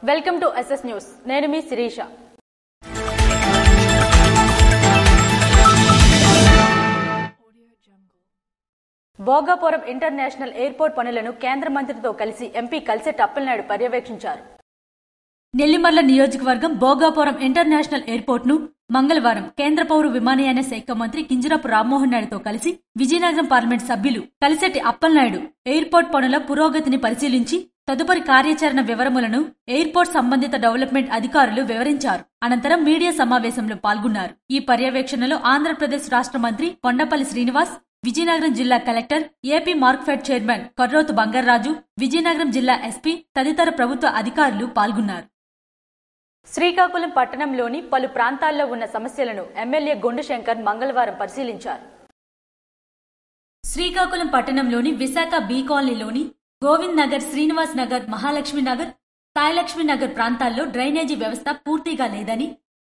Welcome to SS news. నేను మీ Shirisha. Bhogapuram international airport పనులను కేంద్ర మంత్రితో కలిసి ఎంపీ కల్సెట్టి అప్పలనాయుడు పర్యవేక్షించారు. నెల్లిమర్ల నియోజకవర్గం భోగాపురం ఇంటర్నేషనల్ ఎయిర్పోర్ట్ ను మంగళవారం కేంద్ర పౌర విమానయాన శాఖ మంత్రి కింజరాపు రామ్మోహన్ నాయుడుతో కలిసి విజయనగరం పార్లమెంట్ సభ్యులు కల్సెట్టి అప్పలనాయుడు ఎయిర్పోర్ట్ పనుల పురోగతిని పరిశీలించి తదుపరి కార్యాచరణ వివరములను ఎయిర్పోర్ట్ సంబంధిత డెవలప్మెంట్ అధికారులు వివరించారు. అనంతరం మీడియా సమావేశంలో పాల్గొన్నారు. ఈ పర్యవేక్షణలో ఆంధ్రప్రదేశ్ రాష్ట్ర మంత్రి కొండపల్లి శ్రీనివాస్, విజయనగరం జిల్లా collector, AP Markfed chairman Karrothu Bangaraju, Vizianagaram జిల్లా ఎస్పీ తదితర ప్రభుత్వ అధికారులు పాల్గొన్నారు. శ్రీకాకుళం పట్టణంలోని పలు ప్రాంతాల్లో ఉన్న సమస్యలను ఎమ్మెల్యే గొండు శంకర్ మంగళవారం పరిశీలించారు. శ్రీకాకుళం పట్టణంలోని విశాఖ బి కాలనీలోని గోవింద్ నగర్, శ్రీనివాస్ నగర్, మహాలక్ష్మి నగర్, సాయిలక్ష్మి నగర్ ప్రాంతాల్లో డ్రైనేజీ వ్యవస్థ పూర్తిగా లేదని,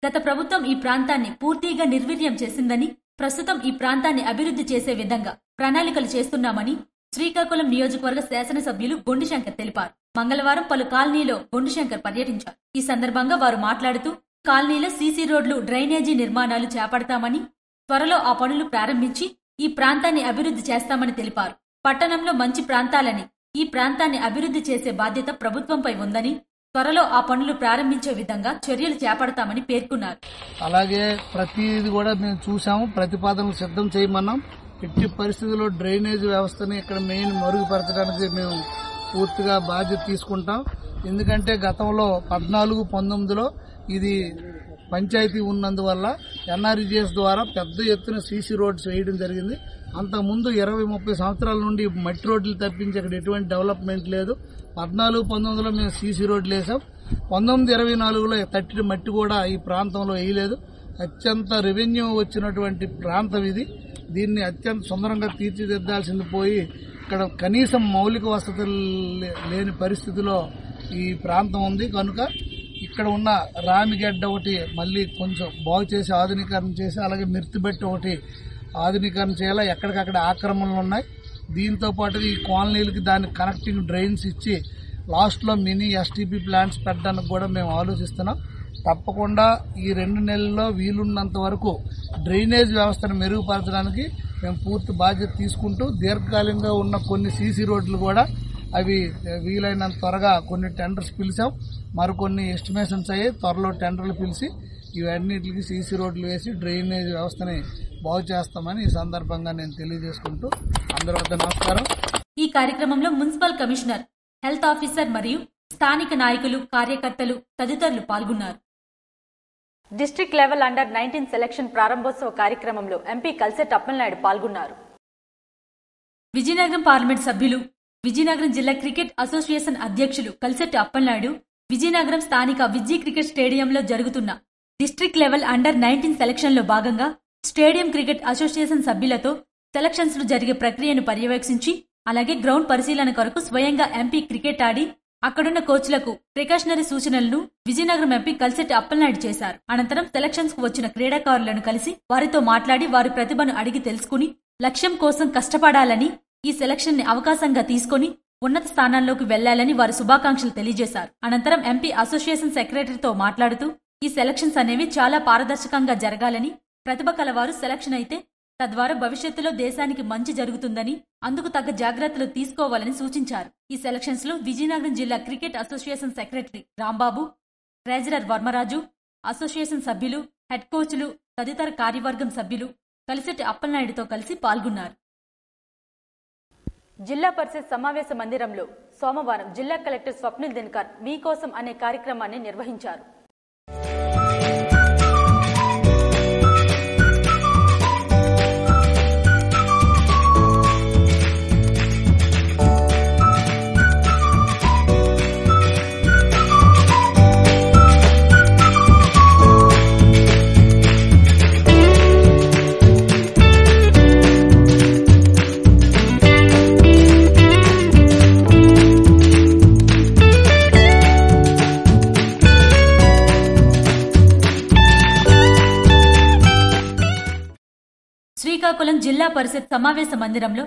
గత ప్రభుత్వం ఈ ప్రాంతాన్ని పూర్తిగా నిర్వీర్యం చేసిందని, ప్రస్తుతం ఈ ప్రాంతాన్ని అభివృద్ధి చేసే విధంగా ప్రణాళికలు చేస్తున్నామని శ్రీకాకుళం నియోజకవర్గ శాసనసభ్యులు గొండు శంకర్ తెలిపారు. మంగళవారం పలు కాలనీలో గొండు శంకర్ పర్యటించారు. ఈ సందర్భంగా వారు మాట్లాడుతూ కాలనీలో సీసీ రోడ్లు, డ్రైనేజీ నిర్మాణాలు చేపడతామని, త్వరలో ఆ పనులు ప్రారంభించి ఈ ప్రాంతాన్ని అభివృద్ధి చేస్తామని తెలిపారు. పట్టణంలో మంచి ప్రాంతాలని, ఈ ప్రాంతాన్ని అభివృద్ధి చేసే బాధ్యత ప్రభుత్వంపై ఉందని, త్వరలో ఆ పనులు ప్రారంభించే విధంగా చర్యలు చేపడతామని పేర్కొన్నారు. అలాగే ప్రతిది కూడా మేము చూసాము, ప్రతిపాదనలు సిద్ధం చేయమన్నాం. ఎట్టి పరిస్థితుల్లో డ్రైనేజ్ వ్యవస్థని ఇక్కడ మెయిన్ మరుగుపరచడానికి మేము పూర్తిగా బాధ్యత తీసుకుంటాం. ఎందుకంటే గతంలో 14-19లో ఇది పంచాయతీ ఉన్నందువల్ల ఎన్ఆర్ఈజీఎస్ ద్వారా పెద్ద ఎత్తున సీసీ రోడ్స్ వేయడం జరిగింది. అంతకుముందు 20-30 సంవత్సరాల నుండి మట్టి రోడ్లు తప్పించి అక్కడ ఎటువంటి డెవలప్మెంట్ లేదు. 14-19లో మేము సీసీ రోడ్లు వేసాం. 19-24లో తట్టిన మట్టి కూడా ఈ ప్రాంతంలో వేయలేదు. అత్యంత రెవెన్యూ వచ్చినటువంటి ప్రాంతం ఇది. దీన్ని అత్యంత సుందరంగా తీర్చిదిద్దాల్సింది పోయి ఇక్కడ కనీసం మౌలిక వసతులు లేని పరిస్థితిలో ఈ ప్రాంతం ఉంది. కనుక ఇక్కడ ఉన్న రామిగడ్డ ఒకటి మళ్ళీ కొంచెం బాగు చేసి ఆధునీకరణ చేసి, అలాగే మిర్తిబెట్టి ఒకటి ఆధునీకరణ చేయాలా. ఎక్కడికక్కడ ఆక్రమణలు ఉన్నాయి. దీంతో పాటు ఈ కాలనీలకి దాని కనెక్టింగ్ డ్రైన్స్ ఇచ్చి లాస్ట్లో మినీ ఎస్టీపీ ప్లాంట్స్ పెట్టడానికి కూడా మేము ఆలోచిస్తున్నాం. తప్పకుండా ఈ 2 నెలల్లో వీలున్నంత వరకు డ్రైనేజ్ వ్యవస్థను మెరుగుపరచడానికి మేము పూర్తి బాధ్యత తీసుకుంటూ, దీర్ఘకాలికంగా ఉన్న కొన్ని సీసీ రోడ్లు కూడా అవి వీలైనంత త్వరగా కొన్ని టెండర్స్ పిలిచాం. మరికొన్ని ఎస్టిమేషన్స్ అయ్యి త్వరలో టెండర్లు పిలిచి ఇవన్నిటికి సీసీ రోడ్లు వేసి డ్రైనేజ్ వ్యవస్థని బాగు చేస్తామని ఈ సందర్భంగా నేను తెలియజేసుకుంటూ అందరి వద్ద నమస్కారం. ఈ కార్యక్రమంలో మున్సిపల్ కమిషనర్, హెల్త్ ఆఫీసర్ మరియు స్థానిక నాయకులు, కార్యకర్తలు తదితరులు పాల్గొన్నారు. డిస్ట్రిక్ట్ లెవెల్ అండర్ 19 సెలక్షన్ ప్రారంభోత్సవ కార్యక్రమంలో ఎంపీ కల్సెట్టి అప్పలనాయుడు పాల్గొన్నారు. విజయనగరం పార్లమెంట్ సభ్యులు, విజయనగరం జిల్లా క్రికెట్ అసోసియేషన్ అధ్యక్షులు కల్సెట్టి అప్పలనాయుడు విజయనగరం స్థానిక విజీ క్రికెట్ స్టేడియంలో జరుగుతున్న డిస్ట్రిక్ట్ లెవెల్ అండర్ 19 సెలక్షన్లో భాగంగా స్టేడియం క్రికెట్ అసోసియేషన్ సభ్యులతో సెలక్షన్స్ జరిగే ప్రక్రియను పర్యవేక్షించి, అలాగే గ్రౌండ్ పరిశీలన కొరకు స్వయంగా ఎంపీ క్రికెట్ ఆడి అక్కడున్న కోచ్లకు ప్రికాషనరీ సూచనలను విజయనగరం ఎంపీ కల్సెట్టి అప్పలనాయుడు చేశారు. అనంతరం సెలక్షన్స్ కు వచ్చిన క్రీడాకారులను కలిసి వారితో మాట్లాడి వారి ప్రతిభను అడిగి తెలుసుకుని లక్ష్యం కోసం కష్టపడాలని, ఈ సెలక్షన్ ని అవకాశంగా తీసుకుని ఉన్నత స్థానాల్లోకి వెళ్లాలని వారి శుభాకాంక్షలు తెలియజేశారు. అనంతరం ఎంపీ అసోసియేషన్ సెక్రటరీతో మాట్లాడుతూ ఈ సెలక్షన్స్ అనేవి చాలా పారదర్శకంగా జరగాలని, ప్రతిభ కలవారు సెలక్షన్ అయితే తద్వారా భవిష్యత్తులో దేశానికి మంచి జరుగుతుందని, అందుకు తగ్గ జాగ్రత్తలు తీసుకోవాలని సూచించారు. ఈ సెలక్షన్స్ లో విజయనగరం జిల్లా cricket association secretary Rambabu, treasurer Varmaraju, association సభ్యులు, హెడ్ కోచ్లు తదితర కార్యవర్గం సభ్యులు కల్సెట్టి అప్పలనాయుడుతో కలిసి పాల్గొన్నారు. జిల్లా పరిషత్ సమావేశ మందిరంలో సోమవారం జిల్లా కలెక్టర్ స్వప్నిల్ దినకర్ మీకోసం అనే కార్యక్రమాన్ని నిర్వహించారు. శ్రీకాకుళం జిల్లా పరిషత్ సమావేశ మందిరంలో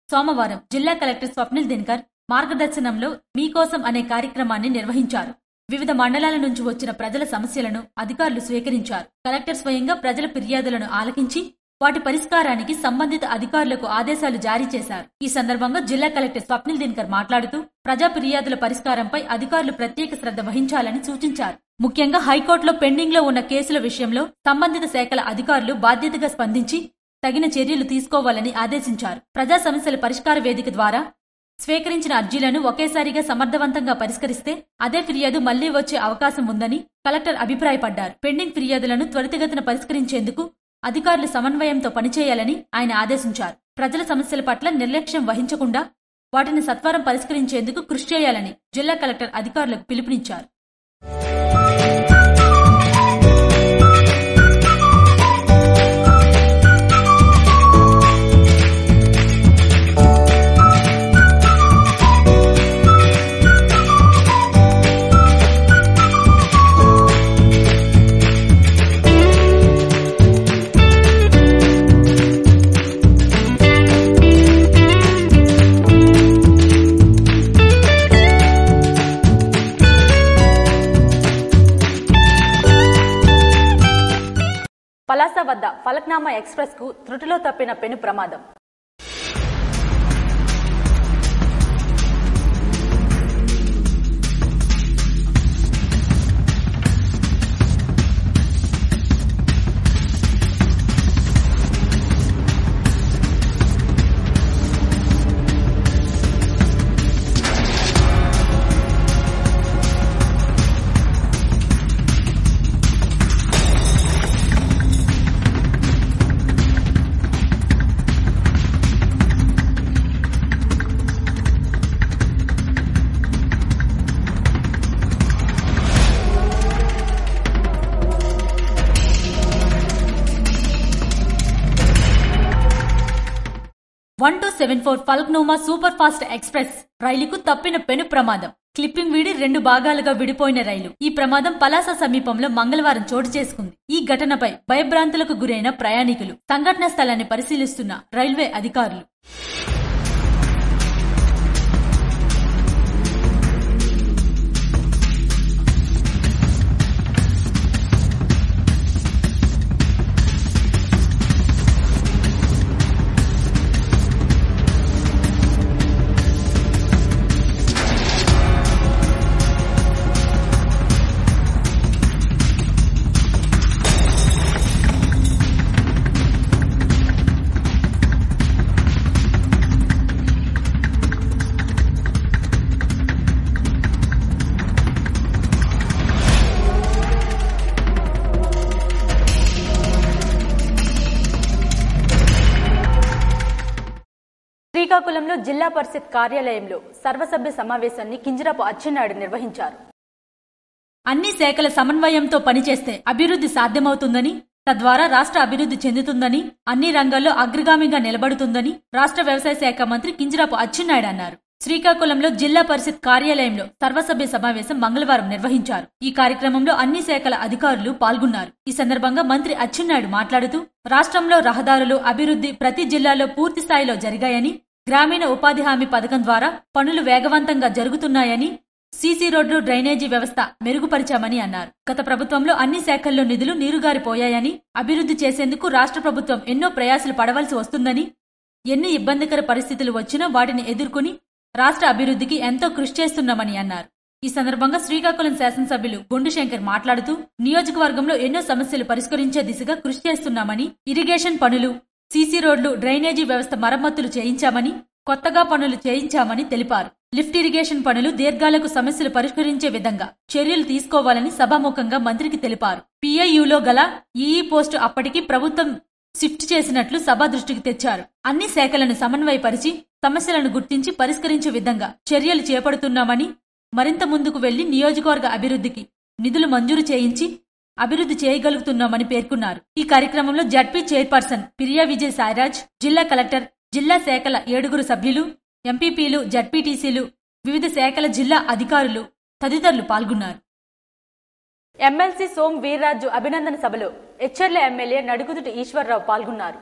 సోమవారం జిల్లా కలెక్టర్ స్వప్నిల్ దినకర్ మార్గదర్శనంలో మీకోసం అనే కార్యక్రమాన్ని నిర్వహించారు. వివిధ మండలాల నుంచి వచ్చిన ప్రజల సమస్యలను అధికారులు స్వీకరించారు. కలెక్టర్ స్వయంగా ప్రజల ఫిర్యాదులను ఆలకించి వాటి పరిష్కారానికి సంబంధిత అధికారులకు ఆదేశాలు జారీ చేశారు. ఈ సందర్భంగా జిల్లా కలెక్టర్ స్వప్నిల్ దినకర్ మాట్లాడుతూ ప్రజా ఫిర్యాదుల పరిష్కారంపై అధికారులు ప్రత్యేక శ్రద్ధ వహించాలని సూచించారు. ముఖ్యంగా హైకోర్టులో పెండింగ్ లో ఉన్న కేసుల విషయంలో సంబంధిత శాఖల అధికారులు బాధ్యతగా స్పందించి తగిన చర్యలు తీసుకోవాలని ఆదేశించారు. ప్రజా సమస్యల పరిష్కార వేదిక ద్వారా స్వీకరించిన అర్జీలను ఒకేసారిగా సమర్థవంతంగా పరిష్కరిస్తే అదే ఫిర్యాదు మళ్లీ వచ్చే అవకాశం ఉందని కలెక్టర్ అభిప్రాయపడ్డారు. పెండింగ్ ఫిర్యాదులను త్వరితగతిన పరిష్కరించేందుకు అధికారులు సమన్వయంతో పనిచేయాలని ఆయన ఆదేశించారు. ప్రజల సమస్యల పట్ల నిర్లక్ష్యం వహించకుండా వాటిని సత్వరం పరిష్కరించేందుకు కృషి చేయాలని జిల్లా కలెక్టర్ అధికారులకు పిలుపునిచ్చారు. పలాస వద్ద ఫలక్నామా ఎక్స్ప్రెస్ కు త్రుటిలో తప్పిన పెను ప్రమాదం. ఫలక్నుమా సూపర్ ఫాస్ట్ ఎక్స్ప్రెస్ రైలుకు తప్పిన పెను ప్రమాదం. క్లిప్పింగ్ వీడి 2 భాగాలుగా విడిపోయిన రైలు. ఈ ప్రమాదం పలాస సమీపంలో మంగళవారం చోటు చేసుకుంది. ఈ ఘటనపై భయభ్రాంతులకు గురైన ప్రయాణికులు, సంఘటనా స్థలాన్ని పరిశీలిస్తున్న రైల్వే అధికారులు. శ్రీకాకుళంలో జిల్లా పరిషత్ కార్యాలయంలో సర్వసభ్య సమావేశాన్ని కింజరాపు అచ్చెన్నాయుడు నిర్వహించారు. అన్ని శాఖల సమన్వయంతో పనిచేస్తే అభివృద్ధి సాధ్యమవుతుందని, తద్వారా రాష్ట్ర అభివృద్ధి చెందుతుందని, అన్ని రంగాల్లో అగ్రగామిగా నిలబడుతుందని రాష్ట్ర వ్యవసాయ శాఖ మంత్రి కింజరాపు అచ్చెన్నాయుడు అన్నారు. శ్రీకాకుళంలో జిల్లా పరిషత్ కార్యాలయంలో సర్వసభ్య సమావేశం మంగళవారం నిర్వహించారు. ఈ కార్యక్రమంలో అన్ని శాఖల అధికారులు పాల్గొన్నారు. ఈ సందర్భంగా మంత్రి అచ్చెన్నాయుడు మాట్లాడుతూ రాష్ట్రంలో రహదారులు అభివృద్ధి ప్రతి జిల్లాలో పూర్తి స్థాయిలో జరిగాయని, గ్రామీణ ఉపాధి హామీ పథకం ద్వారా పనులు వేగవంతంగా జరుగుతున్నాయని, సీసీ రోడ్లు డ్రైనేజీ వ్యవస్థ మెరుగుపరిచామని అన్నారు. గత ప్రభుత్వంలో అన్ని శాఖల్లో నిధులు నీరుగారిపోయాయని, అభివృద్ధి చేసేందుకు రాష్ట్ర ప్రభుత్వం ఎన్నో ప్రయాసలు పడవలసి వస్తుందని, ఎన్ని ఇబ్బందికర పరిస్థితులు వచ్చినా వాటిని ఎదుర్కొని రాష్ట్ర అభివృద్ధికి ఎంతో కృషి చేస్తున్నామని అన్నారు. ఈ సందర్భంగా శ్రీకాకుళం శాసనసభ్యులు బొండు శంకర్ మాట్లాడుతూ నియోజకవర్గంలో ఎన్నో సమస్యలు పరిష్కరించే దిశగా కృషి చేస్తున్నామని, ఇరిగేషన్ పనులు, సీసీ రోడ్లు, డ్రైనేజీ వ్యవస్థ మరమ్మతులు చేయించామని, కొత్తగా పనులు చేయించామని తెలిపారు. లిఫ్ట్ ఇరిగేషన్ పనులు దీర్ఘాలకు సమస్యలు పరిష్కరించే విధంగా చర్యలు తీసుకోవాలని సభాముఖంగా మంత్రికి తెలిపారు. పిఐయులో గల ఈఈ పోస్టు అప్పటికి ప్రభుత్వం షిఫ్ట్ చేసినట్లు సభ దృష్టికి తెచ్చారు. అన్ని శాఖలను సమన్వయపరిచి సమస్యలను గుర్తించి పరిష్కరించే విధంగా చర్యలు చేపడుతున్నామని, మరింత ముందుకు వెళ్లి నియోజకవర్గ అభివృద్ధికి నిధులు మంజూరు చేయించి అభివృద్ధి చేయగలుగుతున్నామని పేర్కొన్నారు. ఈ కార్యక్రమంలో జడ్పీ చైర్పర్సన్ పిరియా విజయ్ సాయిరాజ్, జిల్లా కలెక్టర్, జిల్లా శాఖల 7 సభ్యులు, ఎంపీపీలు, జడ్పీటీసీలు, వివిధ శాఖల జిల్లా అధికారులు తదితరులు పాల్గొన్నారు. ఎమ్మెల్సీ సోం వీర్రాజు అభినందన సభలో ఎచ్చెర్ల ఎమ్మెల్యే నడుకుదుటి ఈశ్వర్రావు పాల్గొన్నారు.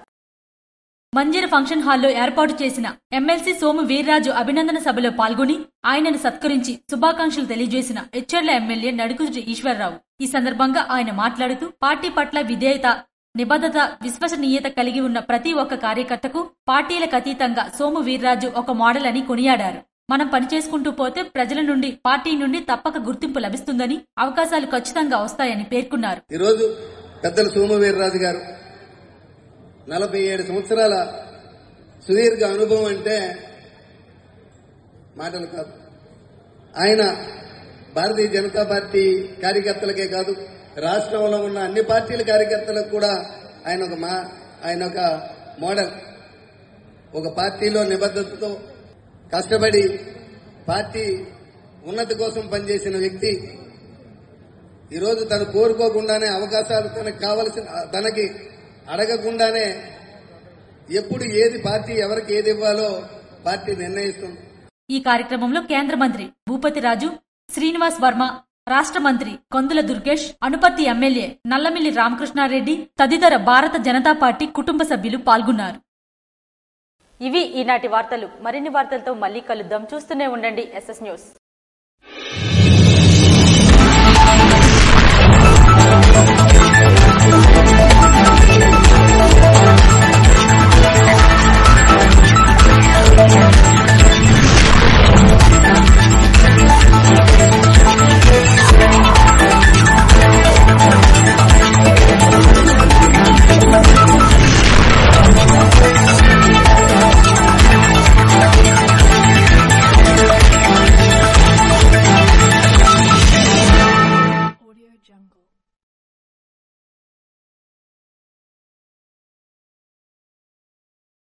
మంజీర ఫంక్షన్ హాల్లో ఏర్పాటు చేసిన ఎమ్మెల్సీ సోము వీర్రాజు అభినందన సభలో పాల్గొని ఆయనను సత్కరించి శుభాకాంక్షలు తెలియజేసిన ఎచ్చెర్ల ఎమ్మెల్యే నడుకుదుటి ఈశ్వరరావు. ఈ సందర్భంగా ఆయన మాట్లాడుతూ పార్టీ పట్ల విధేయత, నిబద్ధత, విశ్వసనీయత కలిగి ఉన్న ప్రతి ఒక్క కార్యకర్తకు పార్టీలకు అతీతంగా సోము వీర్రాజు ఒక మోడల్ అని కొనియాడారు. మనం పనిచేసుకుంటూ పోతే ప్రజల నుండి, పార్టీ నుండి తప్పక గుర్తింపు లభిస్తుందని, అవకాశాలు ఖచ్చితంగా వస్తాయని పేర్కొన్నారు. ఈరోజు పెద్దలు సోము వీర్రాజు గారు 47 సంవత్సరాల సుదీర్ఘ అనుభవం అంటే మాటలు కాదు. ఆయన భారతీయ జనతా పార్టీ కార్యకర్తలకే కాదు, రాష్ట్రంలో ఉన్న అన్ని పార్టీల కార్యకర్తలకు కూడా ఆయన ఒక మోడల్. ఒక పార్టీలో నిబద్ధతతో కష్టపడి పార్టీ ఉన్నతి కోసం పనిచేసిన వ్యక్తి. ఈరోజు తను కోరుకోకుండానే అవకాశాలు తనకు కావలసిన, తనకి అడగకుండానే ఎప్పుడు ఏది పార్టీ ఎవరికి ఏది ఇవ్వాలో పార్టీ నిర్ణయిస్తుంది. ఈ కార్యక్రమంలో కేంద్ర మంత్రి భూపతి రాజు, శ్రీనివాస్ వర్మ, రాష్ట్ర మంత్రి కొందుల దుర్గేష్, అనుపత్తి ఎమ్మెల్యే నల్లమిల్లి రామకృష్ణారెడ్డి తదితర భారత జనతా పార్టీ కుటుంబ సభ్యులు పాల్గొన్నారు. ఇవి ఈనాటి వార్తలు. మరిన్ని వార్తలతో మళ్లీ కలుద్దాం. చూస్తూనే ఉండండి SS న్యూస్. Jungle.